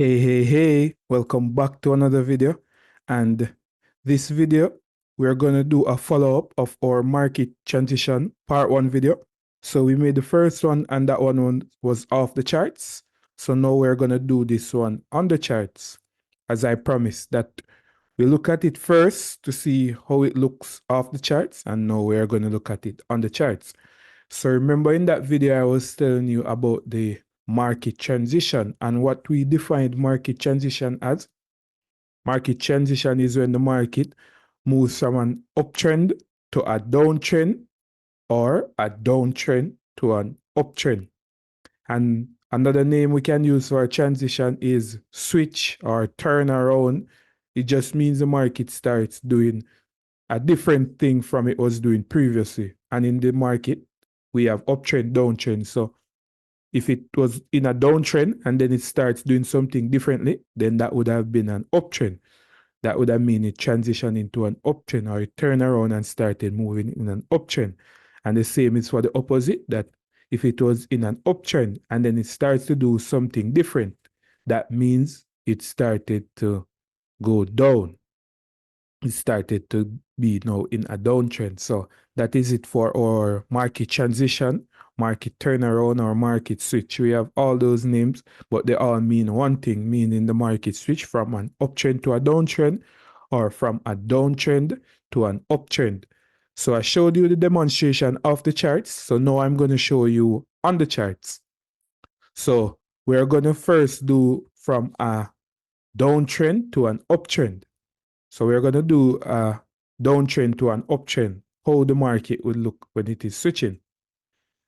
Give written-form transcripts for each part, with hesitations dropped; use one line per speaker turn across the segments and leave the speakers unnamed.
Hey, welcome back to another video. And this video, we're going to do a follow-up of our market transition part one video. So we made the first one and that one was off the charts. So now we're going to do this one on the charts. As I promised that we look at it first to see how it looks off the charts. And now we're going to look at it on the charts. So remember in that video, I was telling you about the market transition and what we defined market transition as. Market transition is when the market moves from an uptrend to a downtrend or a downtrend to an uptrend. And another name we can use for a transition is switch or turn around. It just means the market starts doing a different thing from it was doing previously. And in the market, we have uptrend, downtrend. So if it was in a downtrend and then it starts doing something differently, then that would have been an uptrend. That would have mean it transitioned into an uptrend or it turned around and started moving in an uptrend. And the same is for the opposite, that if it was in an uptrend and then it starts to do something different, that means it started to go down. It started to be now in a downtrend. So that is it for our market transition, market turnaround, or market switch. We have all those names, but they all mean one thing, meaning the market switch from an uptrend to a downtrend or from a downtrend to an uptrend. So I showed you the demonstration of the charts. So now I'm going to show you on the charts. So we're going to first do from a downtrend to an uptrend. So we're going to do a downtrend to an uptrend, how the market would look when it is switching.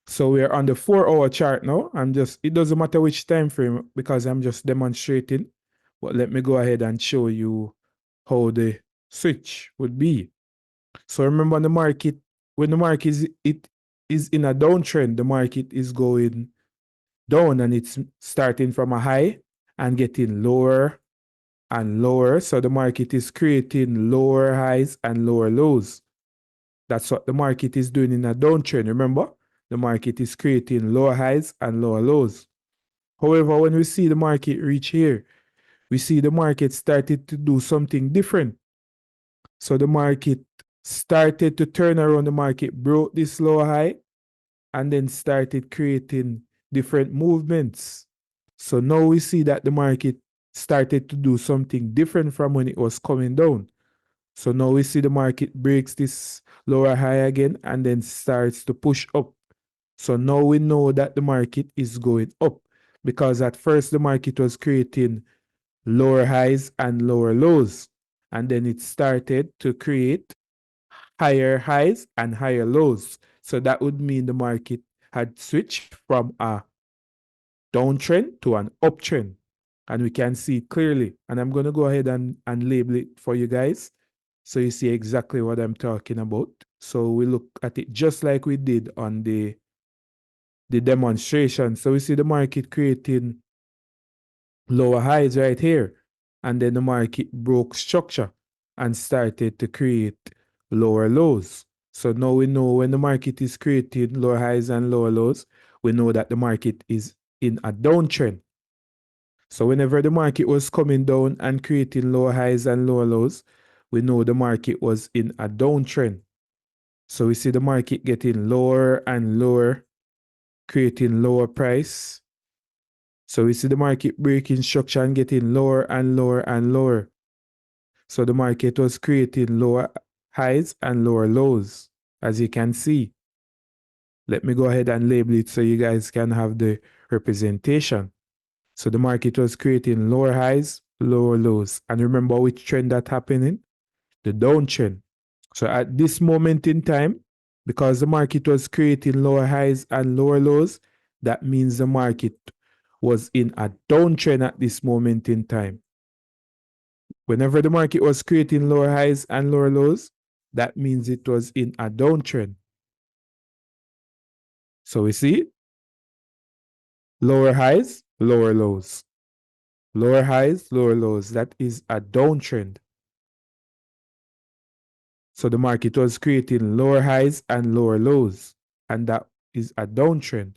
So we're on the 4-hour chart now. It doesn't matter which time frame because I'm just demonstrating. But let me go ahead and show you how the switch would be. So remember the market, when the market is in a downtrend, the market is going down and it's starting from a high and getting lower and lower. So the market is creating lower highs and lower lows. That's what the market is doing in a downtrend. Remember, the market is creating lower highs and lower lows. However, when we see the market reach here, we see the market started to do something different. So the market started to turn around. The market broke this lower high and then started creating different movements. So now we see that the market started to do something different from when it was coming down. So now we see the market breaks this lower high again and then starts to push up. So now we know that the market is going up because at first the market was creating lower highs and lower lows. And then it started to create higher highs and higher lows. So that would mean the market had switched from a downtrend to an uptrend. And we can see it clearly. And I'm going to go ahead and label it for you guys so you see exactly what I'm talking about. So we look at it just like we did on the demonstration. So we see the market creating lower highs right here. And then the market broke structure and started to create lower lows. So now we know when the market is creating lower highs and lower lows, we know that the market is in a downtrend. So whenever the market was coming down and creating lower highs and lower lows, we know the market was in a downtrend. So we see the market getting lower and lower, creating lower price. So we see the market breaking structure and getting lower and lower and lower. So the market was creating lower highs and lower lows, as you can see. Let me go ahead and label it so you guys can have the representation. So the market was creating lower highs, lower lows. And remember which trend that happening? The downtrend. So at this moment in time, because the market was creating lower highs and lower lows, that means the market was in a downtrend at this moment in time. Whenever the market was creating lower highs and lower lows, that means it was in a downtrend. So we see lower highs, lower lows. Lower highs, lower lows. That is a downtrend. So the market was creating lower highs and lower lows, and that is a downtrend.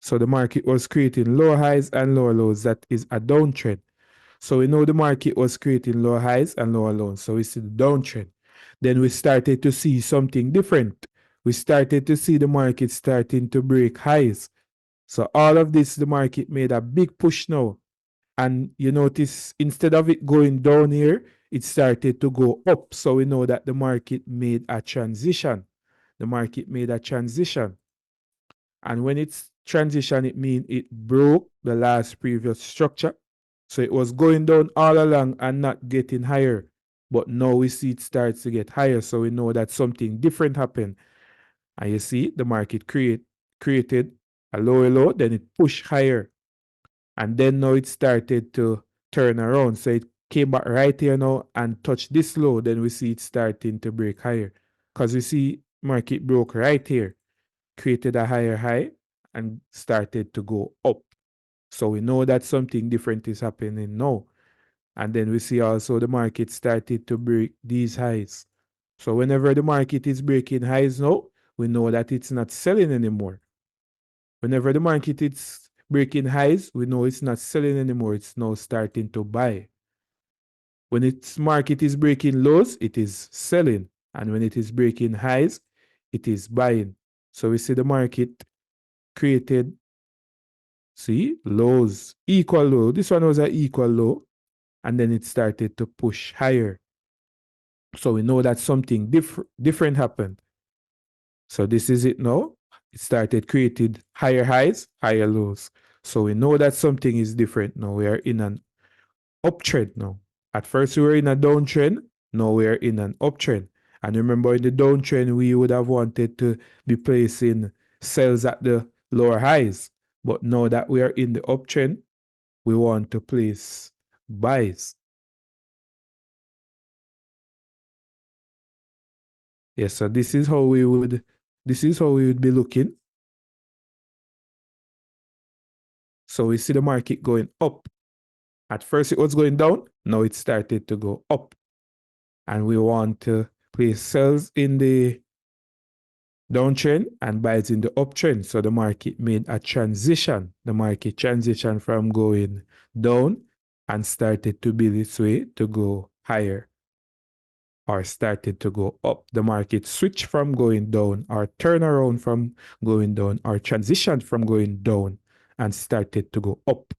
So the market was creating lower highs and lower lows. That is a downtrend. So we know the market was creating lower highs and lower lows. So we see the downtrend. Then we started to see something different. We started to see the market starting to break highs. So all of this, the market made a big push now. And you notice instead of it going down here, it started to go up. So we know that the market made a transition. The market made a transition. And when it's transition, it means it broke the last previous structure. So it was going down all along and not getting higher. But now we see it starts to get higher. So we know that something different happened. And you see the market created a lower low, then it pushed higher. And then now it started to turn around. So it came back right here now and touched this low. Then we see it starting to break higher. Because we see market broke right here, created a higher high and started to go up. So we know that something different is happening now. And then we see also the market started to break these highs. So whenever the market is breaking highs now, we know that it's not selling anymore. Whenever the market is breaking highs, we know it's not selling anymore. It's now starting to buy. When its market is breaking lows, it is selling. And when it is breaking highs, it is buying. So we see the market created, see, lows, equal low. This one was an equal low. And then it started to push higher. So we know that something different happened. So this is it now. It started created higher highs, higher lows. So we know that something is different now. We are in an uptrend now. At first we were in a downtrend. Now we are in an uptrend. And remember in the downtrend, we would have wanted to be placing sells at the lower highs. But now that we are in the uptrend, we want to place buys. Yes, so this is how we would be looking. So we see the market going up. At first it was going down, now it started to go up. And we want to place sells in the downtrend and buys in the uptrend. So the market made a transition. The market transitioned from going down and started to build its way to go higher, or started to go up. The market switched from going down, or turn around from going down, or transitioned from going down and started to go up.